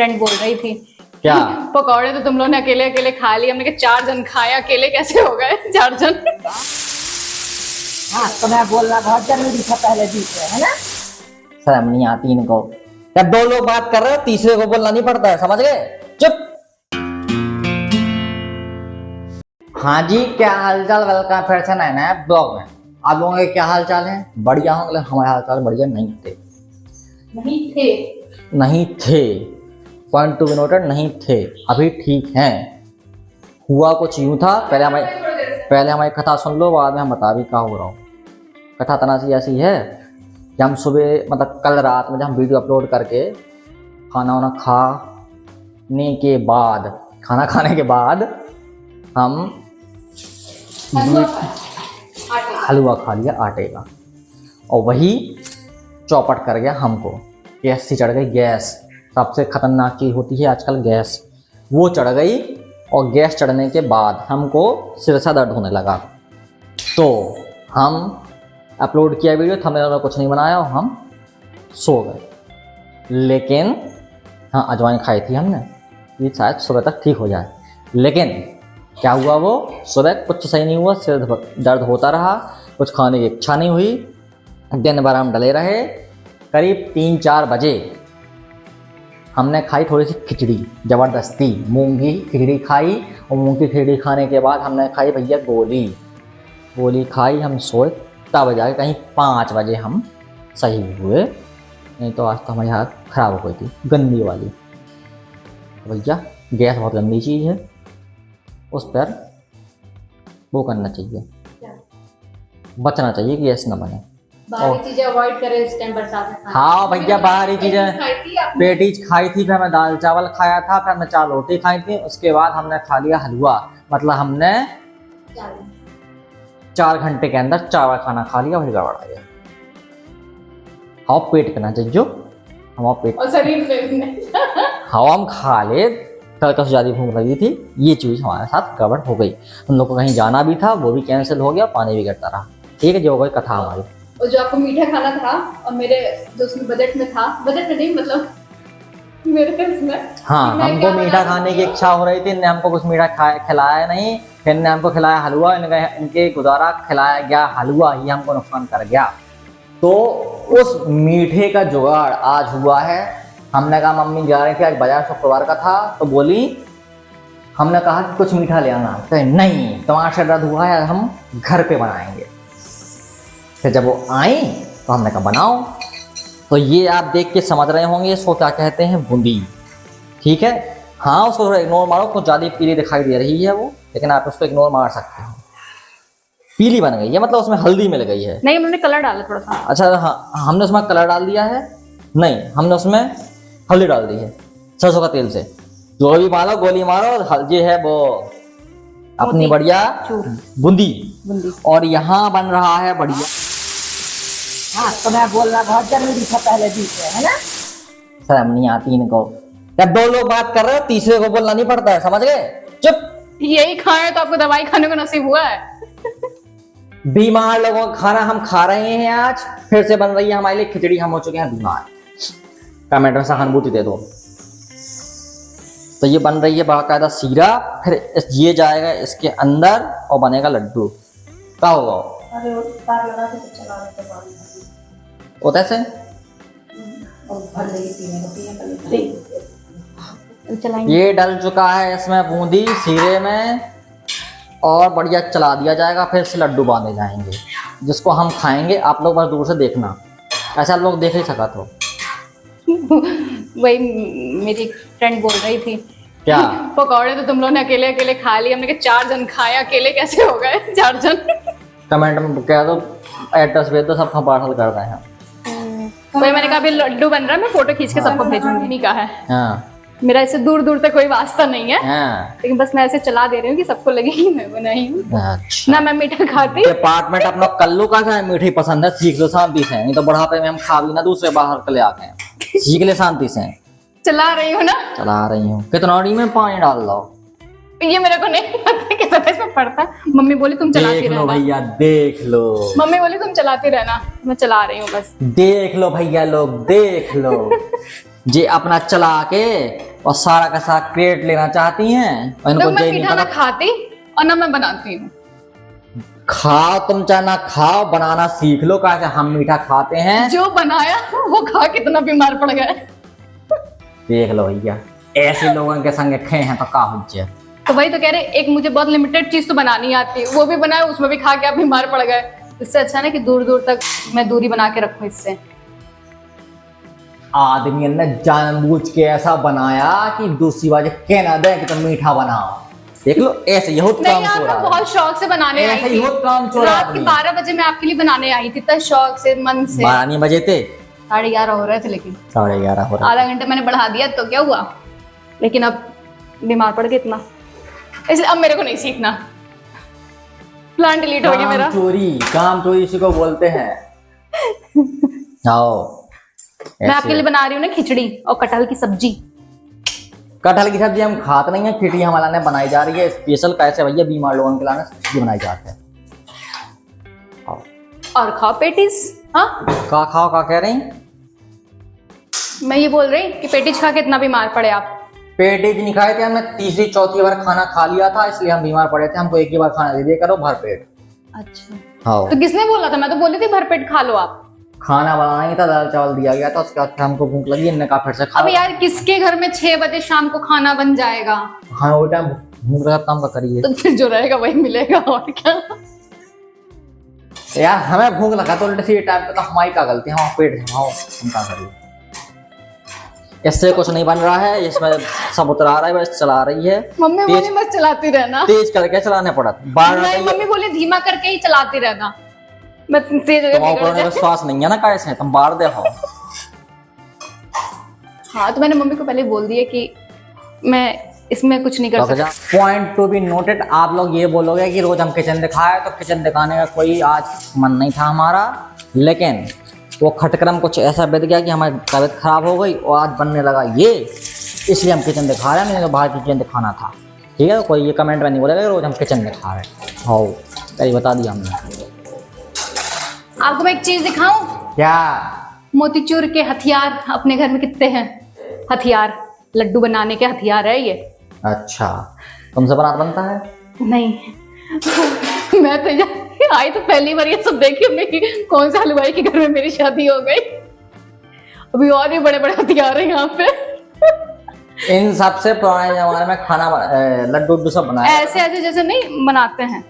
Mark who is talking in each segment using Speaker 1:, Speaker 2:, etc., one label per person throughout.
Speaker 1: Friend बोल रही थी
Speaker 2: क्या?
Speaker 1: पकौड़े तो तुम लोगों ने अकेले अकेले खा लिए, हमने कहा 4 जन खाए, अकेले कैसे हो गए 4 जन?
Speaker 3: हाँ तो मैं बोलना बहुत जरूरी था पहले भी से, है ना।
Speaker 2: शर्म नहीं आती इनको। जब दो लोग बात कर रहे हो तीसरे को बोलना नहीं पड़ता है, समझ गए? चुप। हाँ जी, क्या हालचाल? वेलकम फिर से नए नए ब्लॉग में। आप लोगों के क्या हालचाल है? बढ़िया होंगे। हमारे हालचाल बढ़िया नहीं थे। नहीं थे, पॉइंट टू बी नोटेड, नहीं थे। अभी ठीक हैं। हुआ कुछ यूं था, पहले हमारी कथा सुन लो, बाद में हम बता भी क्या हो रहा हूँ। कथा तनासी ऐसी है कि हम सुबह मतलब कल रात में जब हम वीडियो अपलोड करके खाना वाना खाने के बाद, खाना खाने के बाद हम हलवा खा लिया आटे का, और वही चौपट कर गया हमको। गैस सी चढ़ गई। गैस सबसे खतरनाक चीज़ होती है आजकल, गैस। वो चढ़ गई, और गैस चढ़ने के बाद हमको सिर से दर्द होने लगा। तो हम अपलोड किया वीडियो, थंबनेल में कुछ नहीं बनाया और हम सो गए। लेकिन हाँ, अजवाइन खाई थी हमने, ये शायद सुबह तक ठीक हो जाए। लेकिन क्या हुआ, वो सुबह कुछ सही नहीं हुआ, सिर दर्द होता रहा, कुछ खाने की इच्छा नहीं हुई। दिन भर हम डले रहे। करीब 3-4 बजे हमने खाई थोड़ी सी खिचड़ी, ज़बरदस्ती मूंग की खिचड़ी खाई। और मूंग की खिचड़ी खाने के बाद हमने खाई भैया गोली खाई। हम सोए, तब जाके कहीं 5 बजे हम सही हुए। नहीं तो आज तो हमारी हालत ख़राब हो गई थी, गंदी वाली। भैया गैस बहुत गंदी चीज़ है, उस पर वो करना चाहिए, बचना चाहिए कि गैस ना बने।
Speaker 1: बाहरी चीजें अवॉइड करें इस टाइम बरसात में।
Speaker 2: हाँ भैया, बाहरी चीज़ें पेटीज खाई थी, फिर हमें दाल चावल खाया था, फिर हमने 4 रोटी खाई थी, उसके बाद हमने खा लिया हलवा। मतलब हमने 4 घंटे के अंदर 4 बार खाना खा लिया, वही गड़बड़ आ गया। हाँ, पेट करना चाहिए जो हमारा पेट
Speaker 1: और शरीर में
Speaker 2: हवा हम खा ले। कल का ज़्यादा भूख लगी थी, ये चीज़ हमारे साथ गड़बड़ हो गई। हम लोग को कहीं जाना भी था, वो भी कैंसिल हो गया, पानी भी गिरता रहा। ठीक है, जो हो गई कथा हमारी।
Speaker 1: और जो आपको मीठा खाना था, और मेरे जो उसमें बजट में था, बजट में नहीं मतलब मेरे इसमें,
Speaker 2: हाँ, हमको मीठा खाने की इच्छा हो रही थी, इनने हमको कुछ मीठा खिलाया नहीं, फिर इनने हमको खिलाया हलवा। इनके गुजारा खिलाया गया हलवा, ये हमको नुकसान कर गया। तो उस मीठे का जुगाड़ आज हुआ है। हमने कहा मम्मी जा रही थी आज बाजार, शुक्रवार का था, तो बोली, हमने कहा कि कुछ मीठा ले आना, तो नहीं, तुम्हारा सिर दर्द हुआ है, हम घर पे बनाएंगे। फिर जब वो आई तो हमने कहा बनाओ। तो ये आप देख के समझ रहे होंगे इसको क्या कहते हैं, बूंदी। ठीक है, हाँ, उसको थोड़ा इग्नोर मारो, कुछ ज़्यादा पीली दिखाई दे रही है वो, लेकिन आप उसको इग्नोर मार सकते हो। पीली बन गई है, मतलब उसमें हल्दी मिल गई है।
Speaker 1: नहीं, उन्होंने कलर डाला थोड़ा सा।
Speaker 2: अच्छा, हाँ, हमने उसमें कलर डाल दिया है? नहीं, हमने उसमें हल्दी डाल दी है, सरसों का तेल से। जो भी मारो, गोली मारो, हल्दी है वो अपनी बढ़िया बूंदी। और यहाँ बन रहा है बढ़िया।
Speaker 3: हाँ तो मैं बोलना बहुत जरूरी था पहले भी से, है ना।
Speaker 2: शर्म नहीं आती इनको। जब 2 लोग बात कर रहे हो तीसरे को बोलना नहीं पड़ता है, समझ गए? चुप।
Speaker 1: यही खाए तो आपको दवाई खाने को नसीब हुआ है।
Speaker 2: बीमार लोगों का खाना हम खा रहे हैं आज, फिर से बन रही है हमारे लिए खिचड़ी, हम हो चुके हैं बीमार। कमेंट में सहानुभूति दे दो। तो ये बन रही है बाकायदा सीरा, फिर ये जाएगा इसके अंदर और बनेगा लड्डू। क्या होगा वो कैसे? ये डल चुका है इसमें बूंदी सीरे में, और बढ़िया चला दिया जाएगा, फिर से लड्डू बांधे जाएंगे, जिसको हम खाएंगे। आप लोग बस दूर से देखना, ऐसा आप लोग देख ही सका तो।
Speaker 1: वही मेरी फ्रेंड बोल रही थी
Speaker 2: क्या?
Speaker 1: पकौड़े तो तुम लोगों ने अकेले अकेले खा लिए, हमने कहा 4 जन खाए, अकेले कैसे हो गए 4 जन?
Speaker 2: कमेंट में कह दो, एड्रेस भेज दो, सबका पार्सल कर रहे हैं।
Speaker 1: वही मैंने कहा अभी लड्डू बन रहा है, मैं फोटो खींच के सबको भेजूंगी। नहीं कहा है,
Speaker 2: हाँ,
Speaker 1: मेरा इससे दूर दूर तक कोई वास्ता नहीं है,
Speaker 2: हाँ।
Speaker 1: लेकिन बस मैं ऐसे चला दे रही हूँ कि सबको लगे कि मैं बनाई हूँ।
Speaker 2: अच्छा।
Speaker 1: ना मैं मीठा खाती।
Speaker 2: डिपार्टमेंट अपना कल्लू का है, मीठी पसंद है, सीख लो शांति से, नहीं तो बुढ़ापे में हम खा भी ना दूसरे बाहर के ले आते हैं। सीख ले शांति से।
Speaker 1: चला रही हूँ ना,
Speaker 2: चला रही हूँ। कितनौड़ी में पानी डाल दो।
Speaker 1: ये मेरे को नहीं पता कैसा इसमें पड़ता। मम्मी बोली तुम चलाती
Speaker 2: देख लो
Speaker 1: रहना।
Speaker 2: भैया, देख लो।
Speaker 1: मम्मी बोली तुम चलाती रहना, मैं चला रही हूँ बस।
Speaker 2: देख लो भैया लोग, देख लो। जे अपना चला के और सारा का सारा क्रेडिट लेना चाहती हैं और इनको
Speaker 1: तो मैं
Speaker 2: यही नहीं
Speaker 1: मीठा ना
Speaker 2: पता।
Speaker 1: खाती और ना मैं बनाती हूँ।
Speaker 2: खाओ तुम चाहे ना खाओ, बनाना सीख लो। कैसे हम मीठा खाते हैं
Speaker 1: जो बनाया वो खा कितना बीमार पड़ गया।
Speaker 2: देख लो भैया, ऐसे लोगों के संग खे हैं तो का हुज्जे।
Speaker 1: तो वही तो कह रहे, एक मुझे बहुत लिमिटेड चीज तो बनानी आती है, वो भी बनाए उसमें भी खा के आप बीमार पड़ गए। इससे अच्छा ना कि दूर दूर तक मैं दूरी बना के रखूं इससे।
Speaker 2: आदमी ने जानबूझ के ऐसा बनाया कि दूसरी बात कहना दे कि तुम मीठा बनाओ। देख लो ऐसे यही काम
Speaker 1: नहीं यार,
Speaker 2: चोरा
Speaker 1: मैं बहुत शौक से बनाने आई
Speaker 2: ऐसे
Speaker 1: थी।
Speaker 2: ही काम चोरा
Speaker 1: रात के 12 बजे मैं आपके लिए बनाने आई थी, इतना शौक से, मन से।
Speaker 2: 12 नहीं बजे थे,
Speaker 1: 11:30 हो रहे थे, लेकिन
Speaker 2: 11:30 हो रहा।
Speaker 1: आधा घंटे मैंने बढ़ा दिया तो क्या हुआ, लेकिन अब बीमार पड़ गए इतना, इसलिए अब मेरे को नहीं सीखना। प्लान डिलीट हो गया मेरा।
Speaker 2: काम चोरी इसी को बोलते हैं। आओ,
Speaker 1: मैं आपके लिए बना रही हूँ ना खिचड़ी और कटहल की सब्जी।
Speaker 2: कटहल की सब्जी हम खाते नहीं है, खिचड़ी हमारे ने बनाई जा रही है स्पेशल। कैसे भैया, बीमार लोगों के लिए सब्जी बनाई जाती है। आओ।
Speaker 1: और खाओ पेटीज। हाँ,
Speaker 2: का खाओ, का कह रही?
Speaker 1: मैं ये बोल रही कि पेटीज खा के इतना बीमार पड़े आप।
Speaker 2: पेटीज नहीं खाए थे, हमने तीसरी चौथी बार खाना खा लिया था, इसलिए हम बीमार पड़े थे। हमको एक ही बार खाना दे दिया करो भर पेट।
Speaker 1: अच्छा,
Speaker 2: हाँ,
Speaker 1: तो किसने बोला था? मैं तो बोली थी भरपेट खा लो आप।
Speaker 2: खाना बनाना ही था, दाल चावल दिया गया था, उसके बाद हमको भूख लगी, इनने कहा फिर से खा
Speaker 1: अब
Speaker 2: लो।
Speaker 1: यार किसके घर में 6 बजे शाम को खाना बन जाएगा?
Speaker 2: हाँ, वो टाइम भूख लगा काम का करिए
Speaker 1: तो फिर जो रहेगा वही मिलेगा, और क्या।
Speaker 2: यार। हमें भूख लगा तो उल्टे सीधे टाइम पे तो हमारी क्या गलती है, हम पेट है, हम क्या करिए। इससे कुछ नहीं बन रहा है, इसमें सब उतरा रहा है, बस चला रही है।
Speaker 1: मम्मी
Speaker 2: तेज-
Speaker 1: बोली बस चलाती रहना।
Speaker 2: तेज करके चलाने पड़ा।
Speaker 1: नहीं, मम्मी बोली धीमा करके ही चलाती रहना। मैं तेज
Speaker 2: तुम्हारे विश्वास नहीं है ना, कैसे तुम बाहर दे हो।
Speaker 1: हाँ, तो मैंने मम्मी को पहले बोल दिया कि मैं इसमें कुछ नहीं कर सकता।
Speaker 2: पॉइंट टू बी नोटेड, आप लोग ये बोलोगे कि रोज हम किचन दिखाए, तो किचन दिखाने का कोई आज मन नहीं था हमारा, लेकिन वो खटक्रम कुछ ऐसा बीत गया कि हमारी तबीयत खराब हो गई और आज बनने लगा ये, इसलिए हम किचन दिखा रहे हैं, नहीं तो बाहर किचन दिखाना था। ठीक है, कोई ये कमेंट में नहीं बोलेगा कि रोज हम किचन दिखा रहे हैं। हाँ, कहीं बता दिया हमने।
Speaker 1: आपको मैं एक चीज दिखाऊं?
Speaker 2: क्या?
Speaker 1: मोतीचूर के हथियार अपने घर में कितने हैं? हथियार, लड्डू बनाने के हथियार है ये।
Speaker 2: अच्छा, तुमसे बनात बनता है?
Speaker 1: नहीं, मैं तो आई तो पहली बार ये सब देखी हमने कि कौन से हलवाई के घर में मेरी शादी हो गई। अभी और भी बड़े बड़े हथियार हैं यहाँ पे।
Speaker 2: इन सबसे पुराने जमाने में खाना लड्डू उड्डू सब बनाया।
Speaker 1: ऐसे ऐसे जैसे नहीं बनाते हैं।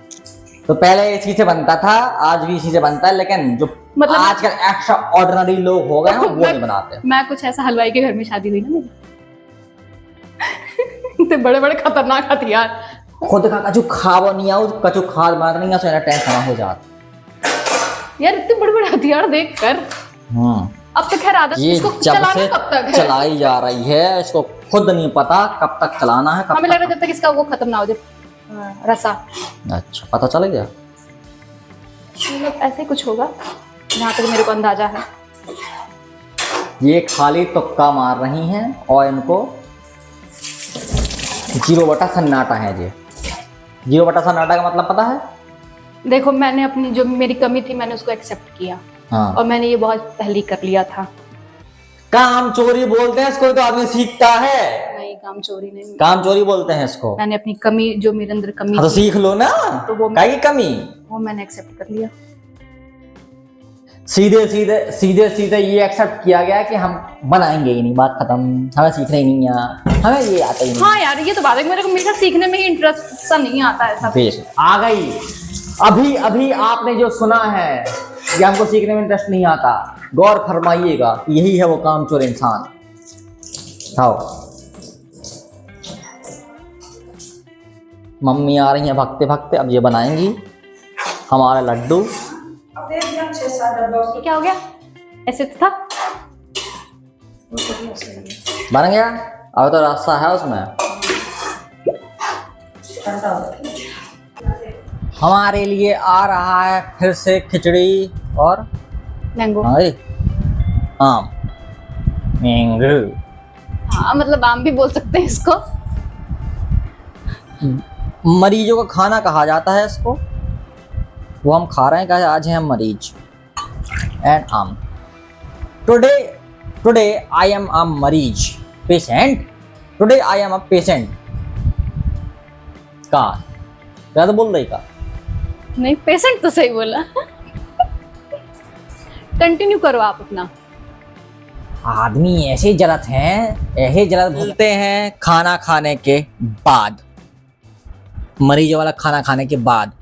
Speaker 2: तो पहले इसी से बनता था, आज भी इसी से बनता है, लेकिन जो
Speaker 1: मतलब
Speaker 2: आजकल एक्स्ट्रा ऑर्डिनरी लोग हो गए हैं वो नहीं बनाते।
Speaker 1: मैं कुछ ऐसा हलवाई के घर में शादी हुई ना मेरी। इतने बड़े बड़े खतरनाक हथियार।
Speaker 2: खुद का कछु खावो नहीं आओ, कछु खाद बनाता नहीं, सोना टेंशन हो जाता।
Speaker 1: यार इतने बड़े बड़े हथियार देख कर अब तो खैर आदत,
Speaker 2: ये
Speaker 1: इसको
Speaker 2: जब
Speaker 1: चलाना
Speaker 2: से
Speaker 1: कब तक है?
Speaker 2: चलाई जा रही है, इसको खुद नहीं पता कब तक चलाना है, कब
Speaker 1: हमें लग
Speaker 2: तक।
Speaker 1: रहा है जब तक इसका वो खत्म ना हो जाए, रसा।
Speaker 2: अच्छा, पता चल गया।
Speaker 1: मतलब ऐसे ही कुछ होगा, जहाँ तक मेरे को अंदाजा है।
Speaker 2: ये खाली तुक्का मार रही हैं और इनको 0 सन्नाटा है। ये 0 सन्नाटा का मतलब पता है?
Speaker 1: देखो, मैंने अपनी जो मेरी कमी थी मैंने उसको एक्सेप्ट किया,
Speaker 2: हाँ,
Speaker 1: और मैंने ये बहुत पहले कर लिया था।
Speaker 2: काम चोरी बोलते हैं इसको, तो आदमी सीखता है।
Speaker 1: नहीं, काम चोरी नहीं,
Speaker 2: काम चोरी बोलते हैं इसको।
Speaker 1: मैंने अपनी कमी, जो मेरे अंदर कमी
Speaker 2: हाँ, तो
Speaker 1: थी,
Speaker 2: सीख लो ना,
Speaker 1: तो वो
Speaker 2: काहे की कमी।
Speaker 1: वो मैंने एक्सेप्ट कर लिया।
Speaker 2: सीधे सीधे ये एक्सेप्ट किया गया कि हम बनाएंगे ही नहीं, बात खत्म, हमें सीखना ही नहीं है, हमें ये आता ही नहीं।
Speaker 1: हाँ यार, ये तो बात है, मेरे को मीठा सीखने में ही इंटरेस्ट सा नहीं आता है सब।
Speaker 2: बेश आ गई। अभी आपने जो सुना है कि हमको सीखने में इंटरेस्ट नहीं आता, गौर फरमाइएगा, यही है वो कामचोर इंसान। आओ, मम्मी आ रही हैं भगते भगते, अब ये बनाएंगी हमारा लड्डू।
Speaker 1: ये क्या हो गया? ऐसे तो था।
Speaker 2: बन गया, अब तो रास्ता है उसमें। हमारे लिए आ रहा है फिर से खिचड़ी और
Speaker 1: मैंगो।
Speaker 2: आम। मैंगो।
Speaker 1: हाँ, मतलब आम भी बोल सकते हैं इसको।
Speaker 2: मरीजों का खाना कहा जाता है इसको, वो हम खा रहे हैं, कहा आज हैं हम मरीज। एंड आम। टुडे आई एम अ मरीज patient today I am a patient का क्या तो बोल रही का
Speaker 1: नहीं, पेशेंट तो सही बोला। कंटिन्यू करो आप अपना।
Speaker 2: आदमी ऐसे जलत हैं, ऐसे जलत बोलते हैं खाना खाने के बाद, मरीज वाला खाना खाने के बाद।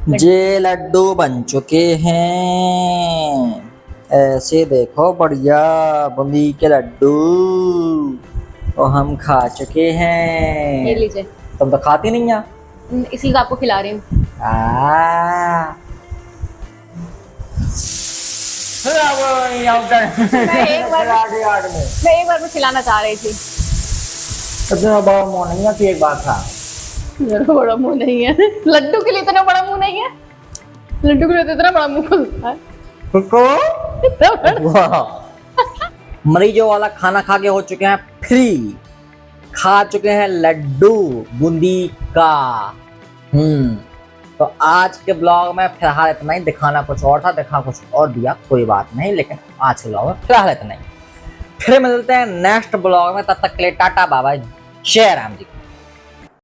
Speaker 2: जे लड्डू बन चुके हैं, ऐसे देखो बढ़िया बूंदी के लड्डू तो हम खा चुके
Speaker 1: ये
Speaker 2: हैं।
Speaker 1: लीजिए,
Speaker 2: तुम तो खाती नहीं है।
Speaker 1: इसलिए तो आपको खिला रही हूँ। मैं एक बार में खिलाना चाह रही थी।
Speaker 2: बड़ा मोह नहीं है कि एक बार खा।
Speaker 1: मेरा बड़ा मुंह नहीं है, लड्डू के लिए इतना बड़ा मुंह नहीं है। लड्डू के लिए तो इतना बड़ा मुंह खुलता है। इतना बड़ा।
Speaker 2: मरीजों वाला खाना खा के हो चुके हैं फ्री, खा चुके हैं लड्डू बूंदी का। तो आज के ब्लॉग में फिलहाल इतना ही। दिखाना कुछ और था, दिखा कुछ और दिया, कोई बात नहीं, लेकिन आज के ब्लॉग में फिलहाल इतना ही। फिर मिलते हैं नेक्स्ट ब्लॉग में, तब तक के लिए टाटा बाय बाय, जय राम जी।